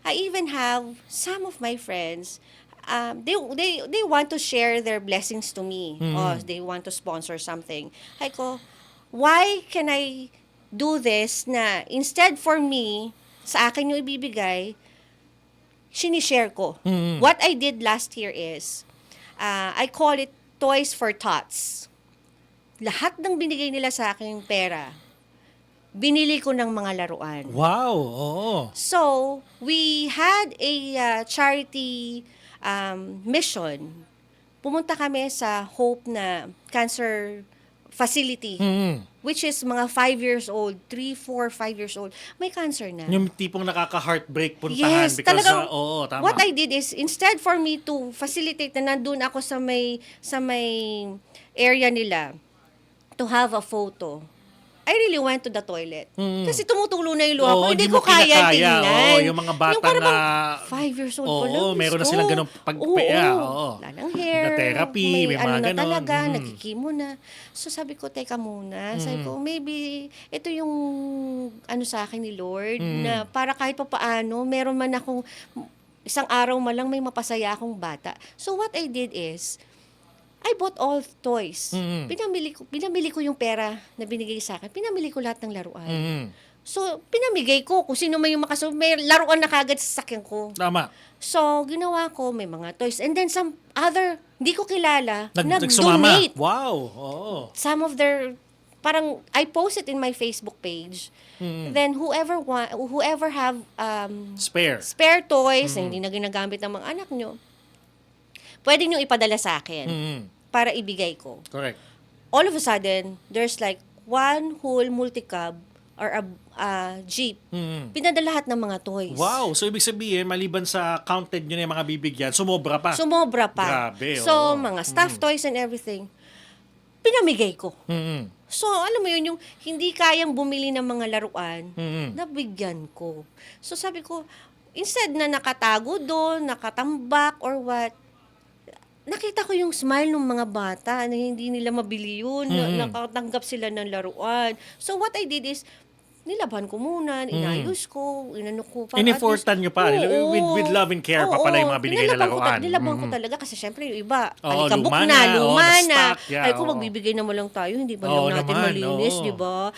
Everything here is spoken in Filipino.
I even have some of my friends, they want to share their blessings to me. Or they want to sponsor something. Ay ko, why can I do this na instead for me, sa akin yung ibibigay, sinishare ko. What I did last year is, I call it Toys for Tots. Lahat ng binigay nila sa akin pera, binili ko ng mga laruan. Wow, oo. So, we had a charity mission. Pumunta kami sa Hope na cancer facility, which is mga 5 years old, 3, 4, 5 years old, may cancer na. Yung tipong nakaka-heartbreak puntahan Yes, because talagang, oo, tama. what I did is, instead for me to facilitate na nandun ako sa may area nila, to have a photo, I really went to the toilet. Kasi tumutulo na yung luha ko. Oo, Hindi di ko mo kaya kinakaya. tingnan. Oo, yung mga bata yung parang na- 5 years old pa lang. Oo, meron na Diyos silang ko. ganong pagpaya. Oo. Wala ng hair. Na therapy, may mga ano na ganon. talaga, nagkikimo na. So sabi ko, teka muna. Sabi ko, maybe ito yung ano sa akin ni Lord, na para kahit pa paano, meron man akong isang araw man lang may mapasaya akong bata. So what I did is, I bought all toys. Pinamili ko yung pera na binigay sa akin. Pinamili ko lahat ng laruan. So, pinamigay ko. Kung sino man yung may laruan na kagad sa sakyan ko. Tama. So, ginawa ko, may mga toys. And then some other, hindi ko kilala, Nagsumama. nag-donate. Wow, oo. Some of their, parang, I post it in my Facebook page. Then, whoever have Spare. toys na hindi na ginagamit ng mga anak nyo, pwede nyo ipadala sa akin para ibigay ko. Correct. All of a sudden, there's like one whole multi-cab or a jeep. Pinadala lahat ng mga toys. Wow, so ibig sabihin, maliban sa counted nyo na yung mga bibigyan, sumobra pa. Sumobra pa. Grabe, So, oo. mga stuffed toys and everything, pinamigay ko. So, alam mo yun, yung hindi kayang bumili ng mga laruan, nabigyan ko. So, sabi ko, instead na nakatago doon, nakatambak or what, nakita ko yung smile ng mga bata na hindi nila mabili yun, nakatanggap sila ng laruan. So, what I did is, nilaban ko muna, inayos ko, inano ko. Inifortan nyo pa. Oo. With love and care pa pala yung mga binigay na laruan. Nilaban ko talaga kasi syempre yung iba, Oo, alikabok luma na, na, luma oo, na. na-stock, yeah, Ay kung oo. magbibigay naman lang tayo, hindi ba Oo lang natin naman, malinis, oo. di ba?